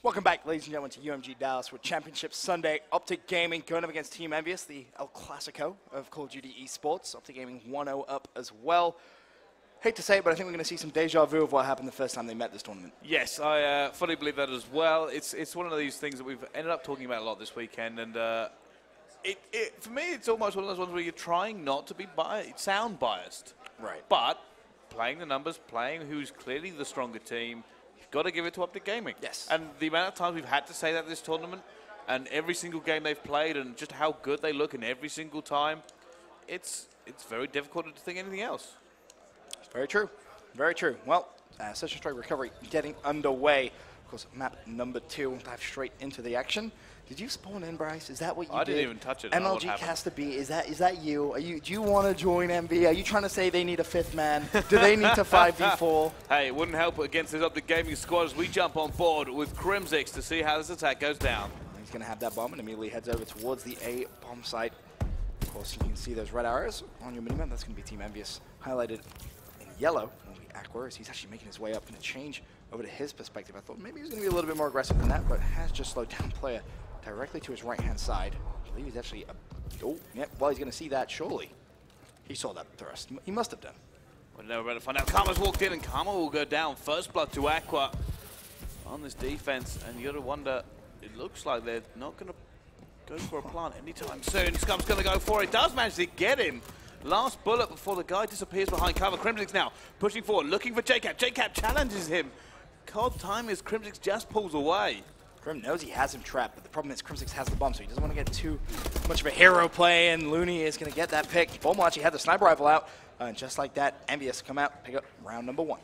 Welcome back, ladies and gentlemen, to UMG Dallas with Championship Sunday. Optic Gaming going up against Team Envious, the El Clasico of Call of Duty Esports. Optic Gaming 1-0 up as well. Hate to say it, but I think we're going to see some deja vu of what happened the first time they met this tournament. Yes, I fully believe that as well. It's one of these things that we've ended up talking about a lot this weekend, and for me, it's almost one of those ones where you're trying not to be sound biased. Right. But playing the numbers, playing who's clearly the stronger team, you've got to give it to Optic Gaming. Yes. And the amount of times we've had to say that this tournament, and every single game they've played, and just how good they look in every single time, it's very difficult to think anything else. Very true. Very true. Well, Session Strike Recovery getting underway. Of course, map number 2. We'll dive straight into the action. Did you spawn in, Bryce? Is that what you did? I didn't even touch it. MLG Caster B, is that you? Do you want to join MV? Are you trying to say they need a 5th man? Do they need to 5v4? Hey, it wouldn't help against this Optic Gaming squad as we jump on board with Crimsix to see how this attack goes down. He's going to have that bomb and immediately heads over towards the A bomb site. Of course, you can see those red arrows on your minimap. That's going to be Team Envious highlighted in yellow. Will be Aqua as he's actually making his way up. Going to change over to his perspective. I thought maybe he was going to be a little bit more aggressive than that, but has just slowed down player directly to his right-hand side. I believe he's actually oh, yep, well, he's going to see that, surely. He saw that thrust. He must have done. We're never going to find out. Karma's walked in, and Karma will go down. First blood to Aqua on this defense, and you got to wonder, it looks like they're not going to go for a plant anytime soon. Scum's going to go for it. Does manage to get him. Last bullet before the guy disappears behind cover. Crimsix now pushing forward, looking for JCap. JCap challenges him. Cold time as Crimsix just pulls away. Crim knows he has him trapped, but the problem is Crimsix has the bomb, so he doesn't want to get too much of a hero play, and Looney is going to get that pick. Beaumont actually had the sniper rifle out, and just like that, Envious come out, pick up round number 1.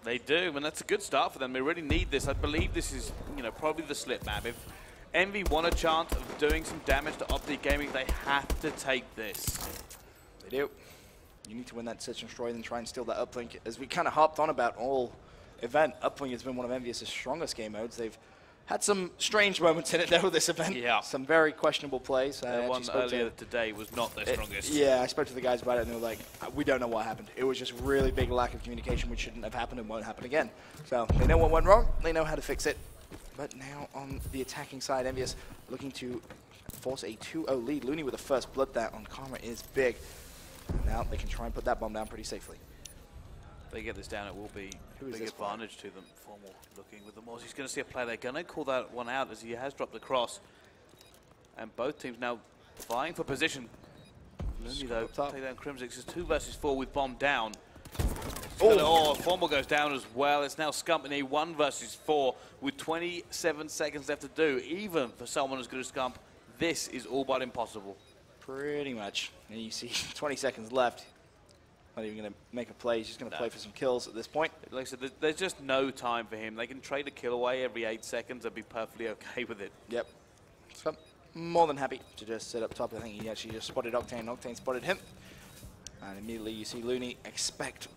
They do, and that's a good start for them. They really need this. I believe this is, probably the slip map. If Envy want a chance of doing some damage to Optic Gaming, they have to take this. They do. You need to win that Search and Destroy, then try and steal that uplink. As we kind of hopped on about all event, uplink has been one of Envious' strongest game modes. They've had some strange moments in it, though, this event. Yeah. Some very questionable plays. The one earlier today was not their strongest. Yeah, I spoke to the guys about it, and they were like, we don't know what happened. It was just really big lack of communication, which shouldn't have happened and won't happen again. So they know what went wrong. They know how to fix it. But now on the attacking side, Envious looking to force a 2-0 lead. Looney with the first blood there on Karma is big. Now they can try and put that bomb down pretty safely. If they get this down, it will be a big advantage to them. Formal looking with the Moors. He's going to see a play. They're going to call that one out as he has dropped the cross. And both teams now vying for position. Looney, though, take down Crimsix. It's 2 versus 4 with bomb down. Formal goes down as well. It's now Scump in a 1 versus 4 with 27 seconds left to do. Even for someone as good as Scump, this is all but impossible. Pretty much. And you see 20 seconds left. Not even going to make a play. He's just going to play for some kills at this point. Like I said, there's just no time for him. They can trade a kill away every 8 seconds and be perfectly okay with it. Yep. So more than happy to just sit up top. I think he actually just spotted Octane. Octane spotted him. And immediately you see Looney expect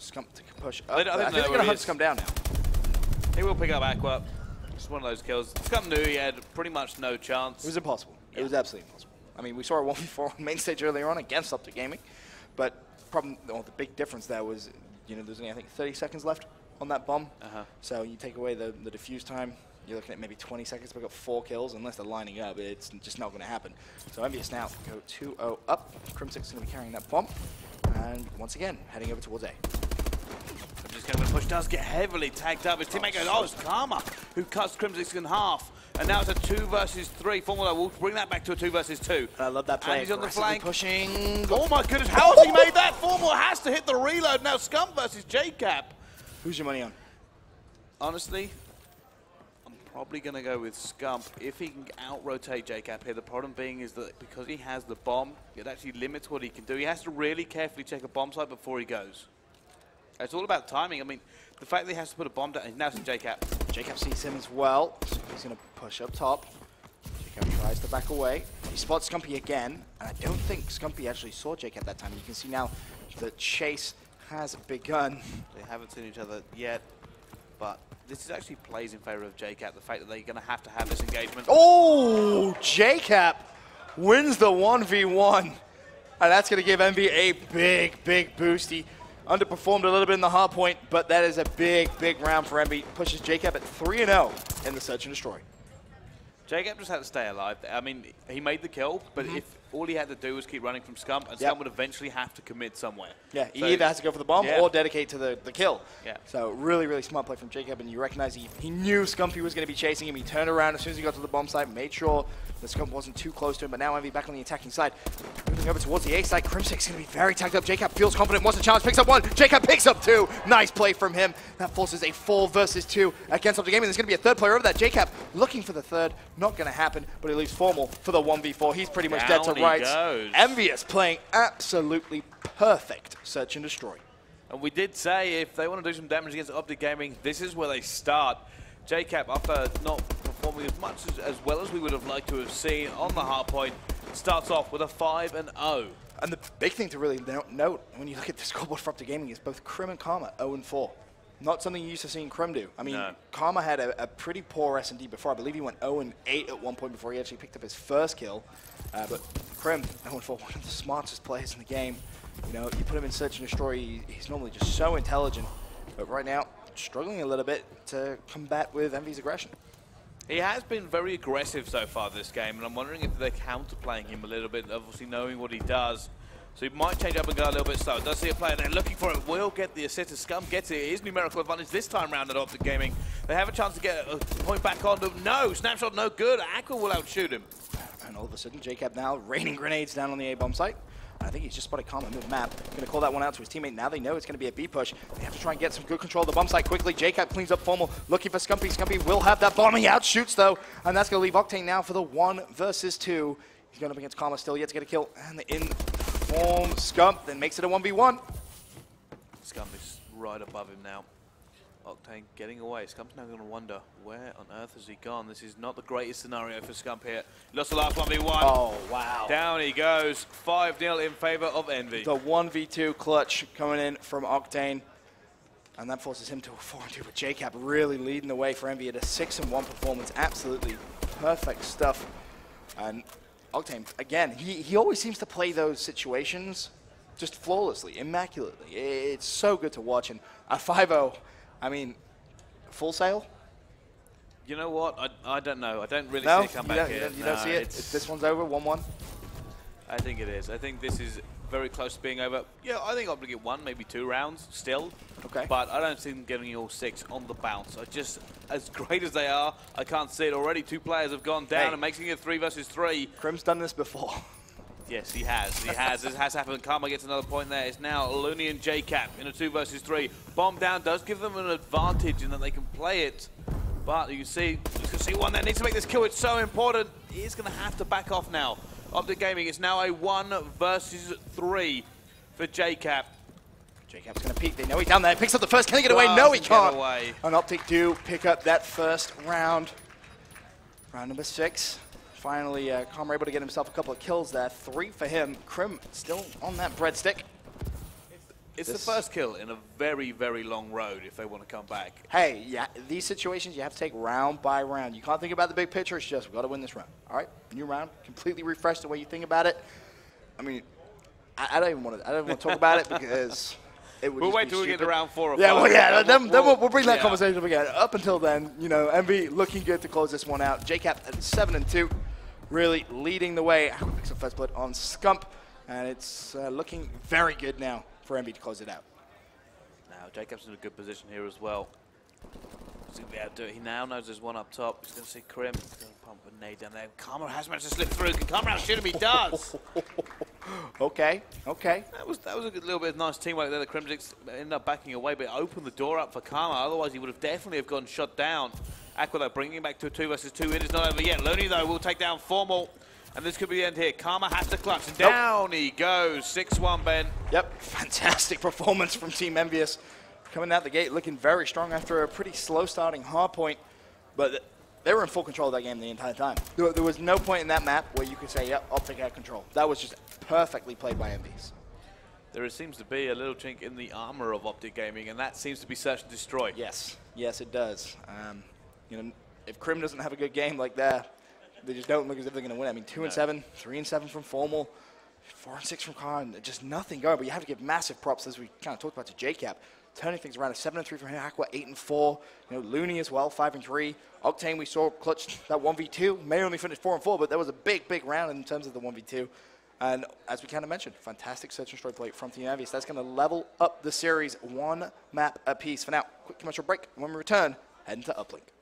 Scump to push up. I think they're going to hunt Scump down now. He will pick up Aqua. It's one of those kills. Scump knew he had pretty much no chance. It was impossible. Yeah. It was absolutely impossible. I mean, we saw a 1v4 on main stage earlier on against Optic Gaming, but the big difference there was, there's only, I think, 30 seconds left on that bomb. So you take away the diffuse time, you're looking at maybe 20 seconds to pick up 4 kills. Unless they're lining up, it's just not going to happen. So Envious now go 2-0 up. Crimsix is going to be carrying that bomb, and once again, heading over towards A. Just going to push, does get heavily tagged up. His teammate goes, it's Karma who cuts Crimsix in half. And now it's a 2 versus 3. Formula will bring that back to a 2 versus 2. I love that play. And he's on the flank. Pushing. Oh my goodness, how has he made that? Formula has to hit the reload. Now Scump versus JCap. Who's your money on? Honestly, I'm probably going to go with Scump if he can out-rotate JCap here. The problem being is that because he has the bomb, it actually limits what he can do. He has to really carefully check a bomb site before he goes. It's all about timing. I mean, the fact that he has to put a bomb down, now it's JCap. JCap sees him as well, so he's going to push up top. JCap tries to back away. He spots Scumpy again, and I don't think Scumpy actually saw JCap that time. You can see now the chase has begun. They haven't seen each other yet, but this is actually plays in favor of JCap, the fact that they're going to have this engagement. Oh, JCap wins the 1v1, and that's going to give Envy a big boost. He underperformed a little bit in the hard point, but that is a big, big round for Envy. Pushes Jacob at 3-0 in the Search and Destroy. Jacob just had to stay alive. I mean, he made the kill, but if all he had to do was keep running from Scump, and Scump would eventually have to commit somewhere. Yeah, he either has to go for the bomb or dedicate to the kill. Yeah. So really, really smart play from Jacob, and you recognize he knew Scumpy was going to be chasing him. He turned around as soon as he got to the bomb site, made sure the Scump wasn't too close to him, but now Envy back on the attacking side. Moving over towards the A side, Crimsic's going to be very tagged up. Jacob feels confident, wants a challenge, picks up one. Jacob picks up two. Nice play from him. That forces a 4 versus 2 against Optic Gaming. There's going to be a third player over that. Jacob looking for the third, not going to happen, but it leaves Formal for the 1v4. He's pretty much dead to rights. Envious playing absolutely perfect Search and Destroy. And we did say if they want to do some damage against Optic Gaming, this is where they start. JCap, after not performing as much as well as we would have liked to have seen on the hard point, starts off with a 5-0. And the big thing to really note when you look at the scoreboard for Optic Gaming is both Krim and Karma 0-4. Not something you used to seeing Krim do. I mean, Karma had a pretty poor S&D before. I believe he went 0-8 at one point before he actually picked up his first kill. But Krim, 0-4, one of the smartest players in the game. You know, you put him in Search and Destroy, he's normally just so intelligent. But right now, struggling a little bit to combat with Envy's aggression. He has been very aggressive so far this game, and I'm wondering if they're counterplaying him a little bit, obviously knowing what he does. So he might change up and go a little bit slow. Does see a player there looking for it, will get the assist. Scum gets it. It is numerical advantage this time round at Optic Gaming. They have a chance to get a point back on them. No, snapshot no good. Aqua will outshoot him. And all of a sudden, Jacob now raining grenades down on the A-bomb site. I think he's just spotted Karma mid map. Going to call that one out to his teammate. Now they know it's going to be a B push. They have to try and get some good control of the bomb site quickly. Jacob cleans up Formal, looking for Scumpy. Scumpy will have that bomb. He outshoots though, and that's going to leave Octane now for the 1 versus 2. He's going up against Karma, still yet to get a kill. And the in-form Scump then makes it a 1v1. Scump is right above him now. Octane getting away. Scump's now going to wonder, where on earth has he gone? This is not the greatest scenario for Scump here. Lost the last 1v1. Oh, wow. Down he goes. 5-0 in favor of Envy. The 1v2 clutch coming in from Octane. And that forces him to a 4-2. But Jacob really leading the way for Envy at a 6-1 performance. Absolutely perfect stuff. And Octane, again, he always seems to play those situations just flawlessly, immaculately. It's so good to watch. And a 5-0. I mean, full sail? You know what? I don't know. I don't really no? see it come back here. You don't see it? This one's over, 1-1? I think it is. I think this is very close to being over. Yeah, I think Optic get 1, maybe 2 rounds still. Okay. But I don't see them getting all 6 on the bounce. I just, as great as they are, I can't see it already. 2 players have gone down and making it 3 versus 3. Krim's done this before. Yes, he has. He has. This has happened. Karma gets another point there. It's now Looney and JCap in a 2 versus 3. Bomb down does give them an advantage in that they can play it. But you can see one there needs to make this kill. It's so important. He's going to have to back off now. Optic Gaming is now a 1 versus 3 for JCap. JCap's going to peek. They know he's down there. Picks up the first. Can he get away? No, he can't. And Optic do pick up that first round. Round number 6. Finally, Karma able to get himself a couple of kills there. 3 for him. Krim still on that breadstick. It's the first kill in a very, very long road if they want to come back. Hey, yeah, these situations you have to take round by round. You can't think about the big picture. It's just, we've got to win this round. All right, new round. Completely refresh the way you think about it. I mean, I don't even want to talk about it because it would we'll wait till we get to round 4 or 5. Yeah, well, yeah, then we'll bring that conversation up again. Up until then, you know, Envy looking good to close this one out. JCap at 7-2. Really leading the way. Picks up first blood on Scump, and it's looking very good now for Envy to close it out. Now, Jacob's in a good position here as well. He's going to be able to do it. He now knows there's one up top. He's going to see Krim. He's going to pump a nade down there. Karma has managed to slip through. Can Karma outshoot him? He does. Okay. That was a good little bit of nice teamwork there. The Crimsicks ended up backing away, but it opened the door up for Karma. Otherwise, he would have definitely gotten shot down. Aqua, though, bringing him back to a 2 versus 2. It is not over yet. Looney, though, will take down Formal. And this could be the end here. Karma has to clutch. And down he goes. 6-1, Ben. Yep. Fantastic performance from Team Envious. Coming out the gate looking very strong after a pretty slow starting hard point. But they were in full control of that game the entire time. There was no point in that map where you could say, yep, Optic had control. That was just perfectly played by Envious. There seems to be a little chink in the armor of Optic Gaming, and that seems to be Search and Destroy. Yes. Yes, it does. You know, if Krim doesn't have a good game like that, they just don't look as if they're going to win. I mean, 2-7, 3-7 from Formal. 4 and 6 from Khan, just nothing going. But you have to give massive props, as we kind of talked about, to JCap, turning things around. A 7 and 3 from him. Aqua 8 and 4. You know, Looney as well, 5 and 3. Octane, we saw clutch that 1v2. May only finish 4 and 4, but there was a big round in terms of the 1v2. And as we kind of mentioned, fantastic search and destroy play from Team Envious. That's going to level up the series 1 map apiece. For now, quick commercial break. When we return, head into Uplink.